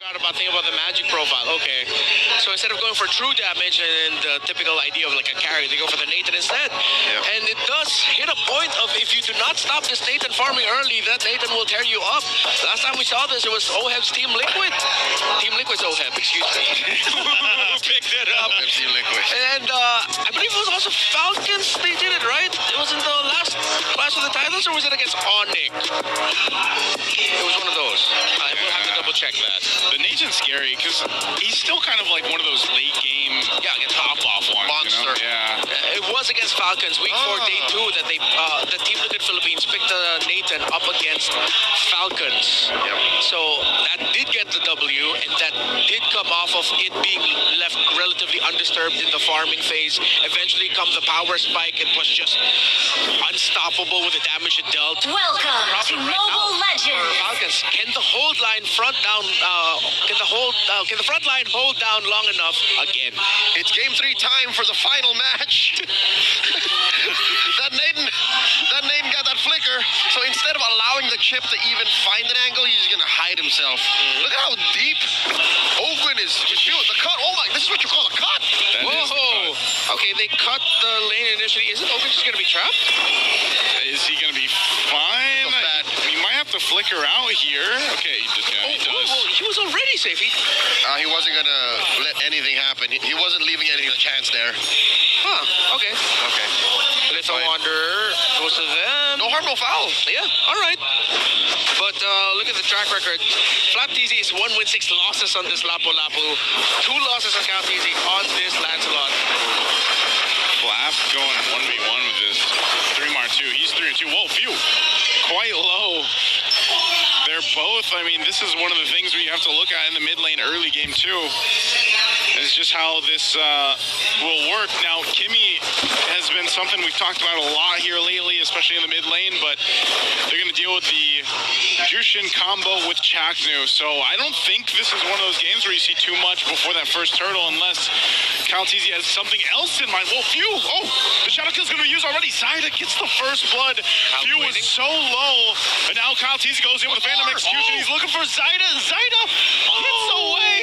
About thinking about the magic profile. Okay, so instead of going for true damage and the typical idea of like a carry, they go for the Nathan instead. Yeah. And it does hit a point of if you do not stop this Nathan farming early, that Nathan will tear you up. Last time we saw this, it was Oheb's Team Liquid. Team Liquid's Oheb, excuse me. Who picked it up? Team Liquid. And I believe it was also Falcons. They did it right. It was in the last Clash of the Titans, or was it against Onyx? It was one of those. I will have to double check that. The Nathan's scary because he's still kind of like one of those late game top-off ones. Monster. You know? Yeah. It was against Falcons, week 4, day 2, that they the Team Liquid Philippines picked Nathan up against Falcons. Yep. So that did get the W, and that did come off of it being left relatively undisturbed in the farming phase. Eventually come the power spike. It was just unstoppable with the damage it dealt. Welcome to Mobile Legends. Falcons, can the hold line front down? Can the front line hold down long enough again? It's game 3 time for the final match. that Nathan got that flicker. So instead of allowing the chip to even find an angle, he's just gonna hide himself. Look at how deep Oakland is. The cut. Oh my! This is what you call a cut. Whoa! Okay, they cut the lane initially. Isn't Oakland just gonna be trapped? Is he going to be fine? He might have to flicker out here. Okay, he does. He was already safe. He wasn't gonna let anything happen. He wasn't leaving anything a chance there. Huh, okay. Okay. Little Wanderer goes to them. No harm, no foul. Yeah, all right. But look at the track record. Flap TZ is 1 win, 6 losses on this Lapu-Lapu. 2 losses on Count TZ on this Lancelot. Flap going 1v1 with this 3-2. He's 3-2. Whoa, phew. Quite low. They're both, I mean, this is one of the things we have to look at in the mid lane early game too. Is just how this will work. Now, Kimmy has been something we've talked about a lot here lately, especially in the mid lane, but they're going to deal with the Jushin combo with Chaknu. So I don't think this is one of those games where you see too much before that first turtle, unless Calteezy has something else in mind. Whoa, Phew! Oh, the shadow kill's going to be used already. Zaida gets the first blood. Phew was so low, and now Calteezy goes in with a Phantom Execution. He's looking for Zaida. Zaida gets away,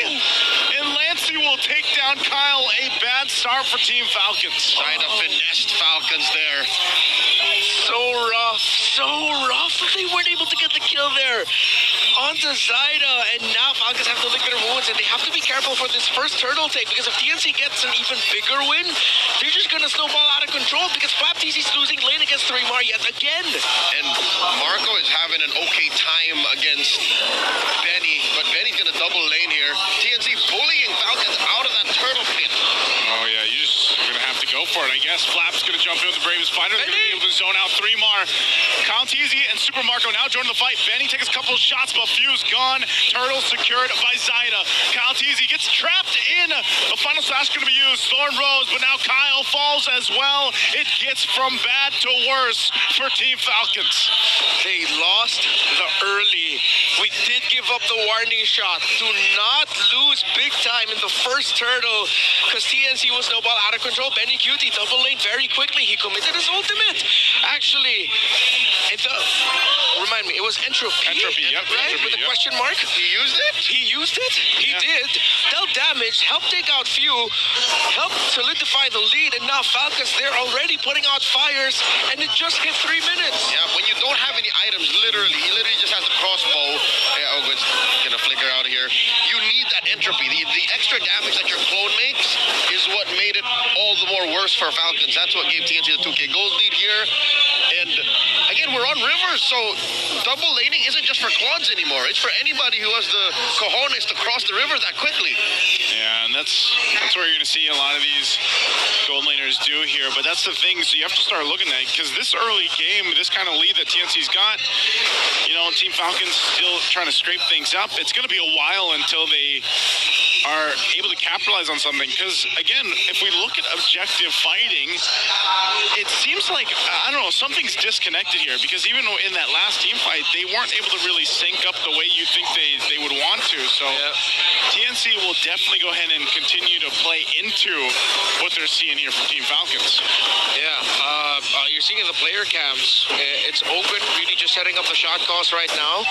and Lancey will take down Kyle. A bad start for Team Falcons. Zaida finessed Falcons there. So rough. They weren't able to get the kill there. Onto Zaida, and now Falcons have to lick their wounds, and they have to be careful for this first turtle take, because if TNC gets an even bigger win, they're just gonna snowball out of control, because Flap TC's losing lane against 3mar yet again. And Marco is having an okay time against Benny, but Benny's gonna double lane here. TNC bullying Falcons out of that turtle pit. Oh yeah, you're gonna have to go for it, I guess. Flap's gonna jump in with the Bravest Fighter. They're gonna be able to zone out 3mar. Calteezy and Super Marco now join the fight. Benny takes a couple shots, but Few's gone. Turtle secured by Zaida. Calteezy gets trapped in. The final slash gonna be used. Thorn Rose, but now Kyle falls as well. It gets from bad to worse for Team Falcons. They lost the early. We did give up the warning shot. Do not lose big time in the first turtle, because TNC was snowball out of control. Benny Cutie double lane very quickly. He committed his ultimate. Actually, remind me, it was Entropy. Entropy, yep. Right? Entropy, with a yep. question mark. He used it? He used it. He Yeah. did. Dealt damage, helped take out Few, helped solidify the lead, and now Falcons, they're already putting out fires, and it just hit 3 minutes. Yeah, when you don't have any items, he literally just has a crossbow. Yeah, oh, it's gonna flicker out of here. You need that entropy. The extra damage that your clone makes is what made it all the more worse for Falcons. That's what gave TNC the 2K gold lead here. And again, we're on rivers, so double laning isn't just for quads anymore. It's for anybody who has the cojones to cross the river that quickly. Yeah, and that's where you're going to see a lot of these gold laners do here. But that's the thing, so you have to start looking at it, because this early game, this kind of lead that TNC's got, you know, Team Falcons still trying to scrape things up. It's going to be a while until they are able to capitalize on something. Because, again, if we look at objective fighting, it seems like, I don't know, something's disconnected here. Because even in that last team fight, they weren't able to really sync up the way you think they would want to. So TNC will definitely go ahead and continue to play into what they're seeing here from Team Falcons. Yeah, you're seeing in the player cams, it's open, really just setting up the shot calls right now.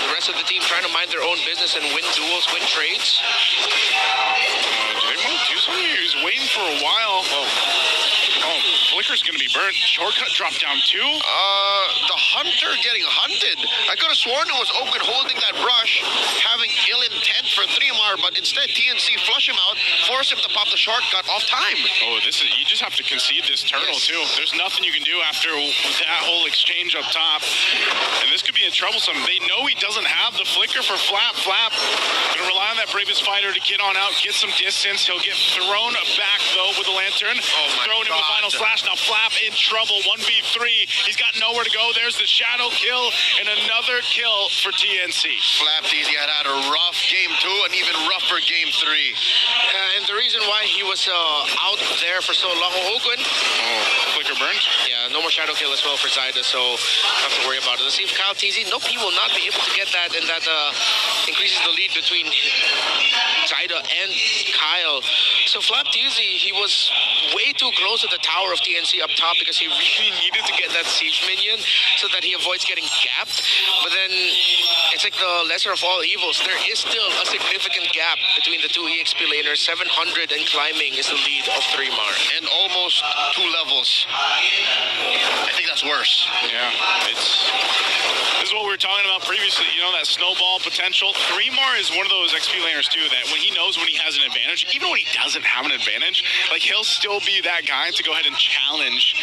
The rest of the team trying to mind their own business and win duels, win trades. Do they want to do something? He was waiting for a while. Oh, Flicker's going to be burnt. Shortcut dropped down too. The hunter getting hunted. I could have sworn it was Oakwood holding that brush, having ill intent for 3MAR, but instead TNC flush him out, force him to pop the shortcut off time. Oh, you just have to concede this turtle too. There's nothing you can do after that whole exchange up top. And this could be a troublesome. They know he doesn't have the flicker for Flap. Flap gonna rely on that bravest fighter to get on out, get some distance. He'll get thrown back though with the lantern. Thrown him a final slash. Now Flap in trouble. 1v3. He's got nowhere to go. There's the shadow kill and another kill for TNC. Flap Teasy had a rough game 2 and even rougher game 3. And the reason why he was out there for so long, Oakwood. Oh, Flicker burned. Yeah, no more shadow kill as well for Zyda, so don't have to worry about it. Let's see if Kyle TZ. Nope, he will not be able to get that, and that increases the lead between Zyda and Kyle. So Flap TZ, he was way too close to the tower of TNC up top because he really needed to get that siege minion so that he avoids getting gapped. But then it's like the lesser of all evils. There is still a significant gap between the two EXP laners. 700 and climbing is the lead of 3MAR. And almost 2 levels. I think that's worse. Yeah, this is what we were talking about previously, you know, that snowball potential. 3MAR is one of those XP laners too that when he knows when he has an advantage, even when he doesn't have an advantage, like he'll still be that guy to go ahead and challenge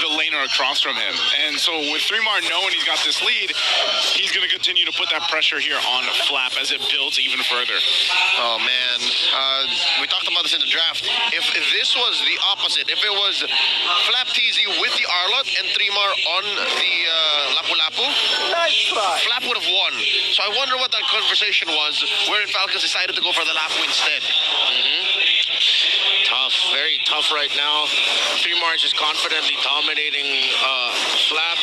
the laner across from him. And so with 3MAR knowing he's got this lead, he's going to continue to put that pressure here on Flap as it builds even further. Oh man, we talked about this in the draft. If this was the opposite, if it was Flap TZ with the Arlot and 3MAR on the Lapu Lapu, Flap would have won. So I wonder what that conversation was, wherein Falcons decided to go for the Lapu instead. Tough, very tough right now. 3MAR is just confidently dominating Flap.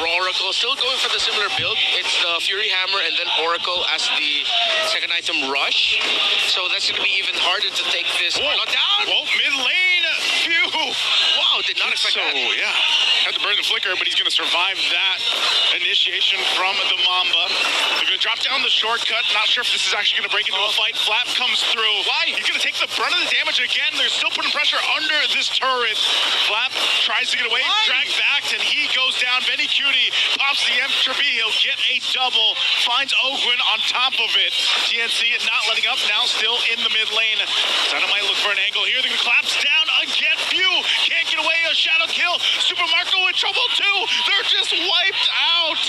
Oracle still going for the similar build. It's the Fury Hammer and then Oracle as the second item rush. So that's going to be even harder to take this down. Whoa, mid lane. Phew. Wow, did not expect that. Yeah, had to burn the flicker, but he's going to survive that initiation from the Mamba. They're going to drop down the shortcut. Not sure if this is actually going to break into a fight. Flap comes through. Why? He's going to take the brunt of the damage again. They're still putting pressure under this turret. Flap tries to get away, dragged back, and he goes down. Benny Cutie pops the extra B. He'll get a double. Finds Ogwin on top of it. TNC not letting up. Now still in the mid lane. Zeta might look for an angle here. They're going to collapse down again. Few can't get away. A shadow kill. Super Marco in trouble too. They're just wiped out.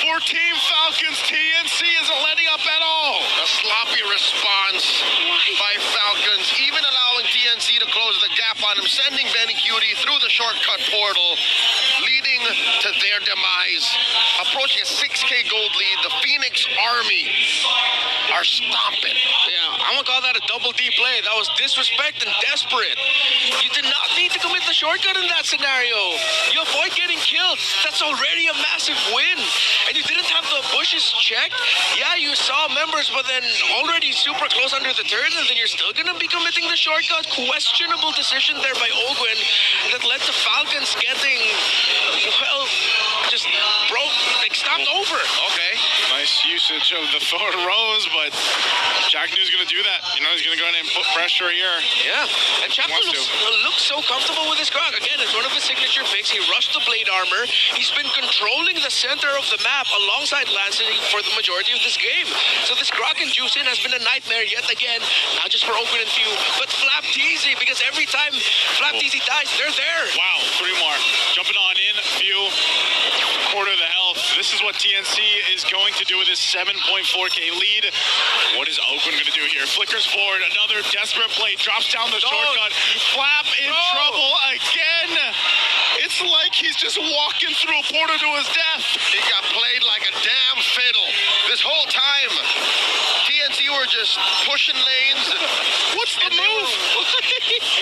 For Team Falcons, TNC isn't letting up at all. A sloppy response by Falcons, even allowing TNC to close the gap on him, sending Benny Cutie through the shortcut portal, leading to their demise. Approaching a 6K gold lead, the Phoenix Army are stomping. Yeah, I'm gonna call that a double D play. That was disrespect and desperate. You did not need to commit the shortcut in that scenario. You avoid getting killed. That's already a massive win. And you didn't have the bushes checked. Yeah, you saw members, but then already super close under the turret, and then you're still gonna be committing the shortcut. Questionable decision there by Ogwin that led to Falcons getting, well, just stopped over. Okay. Nice usage of the Thor Rose, but Jack New's going to do that. You know, he's going to go in and put pressure here. Yeah, and Jack looks so comfortable with his Grog. Again, it's one of his signature picks. He rushed the blade armor. He's been controlling the center of the map alongside Lancing for the majority of this game. So this Grog and Juice In has been a nightmare yet again. Not just for Oakwood and Few, but Flap TZ, because every time Flap TZ dies, they're there. Wow, 3MAR jumping on in. Few, quarter of the health. This is what TNC is going to do with his 7.4K lead. What is Oakwood going to do here? Flickers forward, another desperate play, drops down the shortcut. Flap in trouble again. It's like he's just walking through a portal to his death. He got played like a damn fiddle. This whole time, TNC were just pushing lanes. What's the move?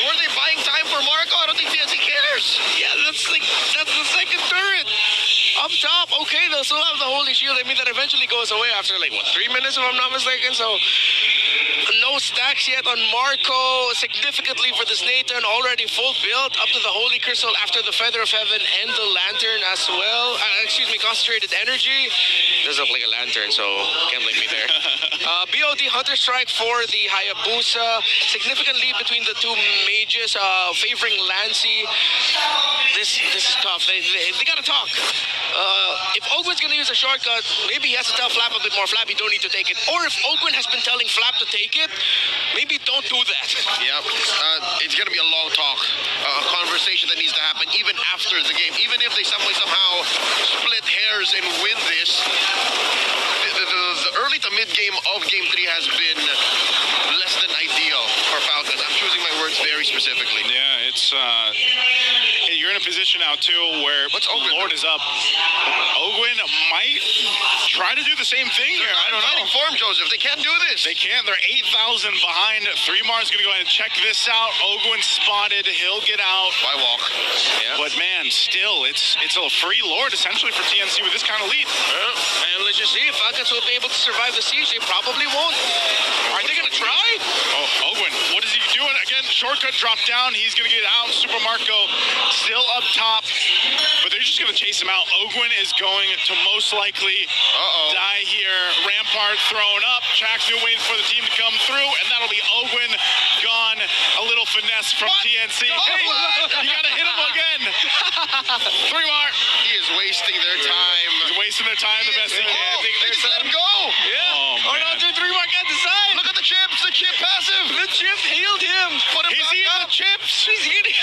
Were they buying time for Marco? I don't think TNC cares. Yeah, that's the second turret. Up top, okay, they'll still have the Holy Shield. I mean, that eventually goes away after, 3 minutes, if I'm not mistaken. So, no stacks yet on Marco. Significantly for this Nathan, already full build up to the Holy Crystal after the Feather of Heaven and the Lantern as well. Concentrated Energy. Doesn't look like a lantern, so can't blame me there. BOD Hunter Strike for the Hayabusa. Significant lead between the two mages, favoring Lancy. This is tough. They gotta talk. If Ogwin's gonna use a shortcut, maybe he has to tell Flap a bit more. Flap, you don't need to take it. Or if Ogwin has been telling Flap to take it, maybe don't do that. Yep. It's gonna be a long talk, a conversation that needs to happen even after the game. Even if they somehow split hairs and win this, the early to mid game of Game 3 has been less than ideal for Falcons. I'm choosing my words very specifically. Yeah, it's you're in a position now too where Lord is up. Ogwin might try to do the same thing here. I don't know. Form, Joseph. They can't do this. They can't. They're 8,000 behind. 3Mar's going to go ahead and check this out. Ogwin spotted. He'll get out. Why walk? Yeah. But man, still, it's a free Lord essentially for TNC with this kind of lead. Well, and let's just see if Falcons will be able to survive the siege. They probably won't. Are they going to try? Oh, Ogwin, what is he doing? Again, shortcut drop down. He's going to get out. Super Marco still up top, but they're just going to chase him out. Ogwin is going to most likely die here. Rampart thrown up. Chaknu waiting for the team to come through, and that'll be Ogwin gone. A little finesse from TNC. Hey, you got to hit him again. 3Mar. He is wasting their time. He's wasting their time the best he can. They just let him go. Yeah. Oh no, 3Mar got the side. Look at the chips. The chip passive. The chip healed him. He's eating the chips. He's eating.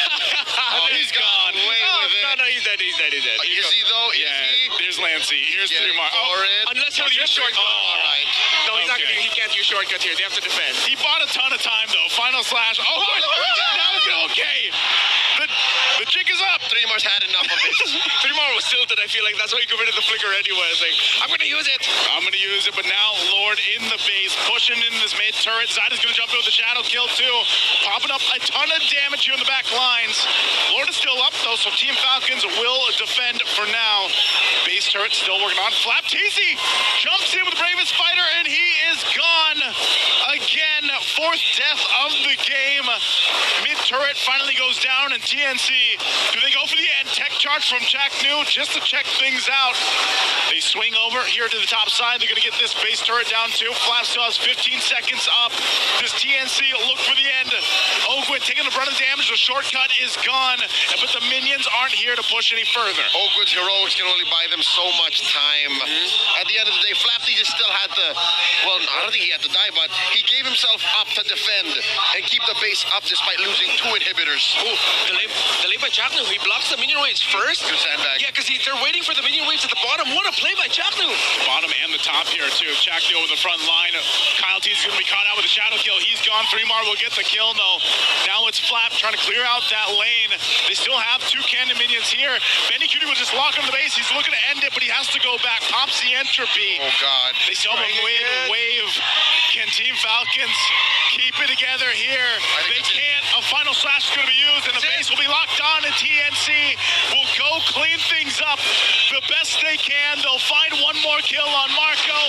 He's gone. Away with it. No, he's dead. Is he though? Yeah, here's Lancy. Here's Getting 3Mar. Unless he'll use shortcut. All right. No, he's not Okay. gonna. He can't use shortcut here. They have to defend. He bought a ton of time though. Final slash. Oh, now it's okay. The jig is up. 3Mar's had enough of it. 3Mar was tilted. I feel like that's why he committed the flicker anyway. It's like, I'm gonna use it. I'm going to use it, but now Lord in the base, pushing in this mid turret. Zyda's going to jump in with a shadow kill too. Popping up a ton of damage here in the back lines. Lord is still up though, so Team Falcons will defend for now. Base turret still working on. Flap TC jumps in with the bravest fighter, and he is gone again. Fourth death of the game. Mid turret finally goes down, and TNC, do they go for the end? Tech charge from Chaknu just to check things out. They swing over here to the top side. They're going to get this base turret down too. Flap still has 15 seconds up. Does TNC look for the end? Ogwin taking the brunt of the damage. The shortcut is gone, but the minions aren't here to push any further. Ogwin's heroics can only buy them so much time. At the end of the day, Flapty just still had to, well, I don't think he had to die, but he gave himself up to defend and keep the base up despite losing 2 inhibitors. Ooh, delay by Chaknu. He blocks the minion waves first. Good sandbag. Yeah, because they're waiting for the minion waves at the bottom. What a play by Chaknu. Bottom and the top here too. Chaknu over the front line. Kyle T's going to be caught out with a shadow kill. He's gone. 3Mar will get the kill though. Now it's Flap trying to clear out that lane. They still have 2 cannon minions here. Benny Cutie will just lock on the base. He's looking to end it, but he has to go back. Pops the entropy. Oh God. They still have a wave. Can Team Falcons keep it together here? They can't. A final slash is going to be used, and the base will be locked on, and TNC will go clean things up the best they can. They'll find one more kill on Marco.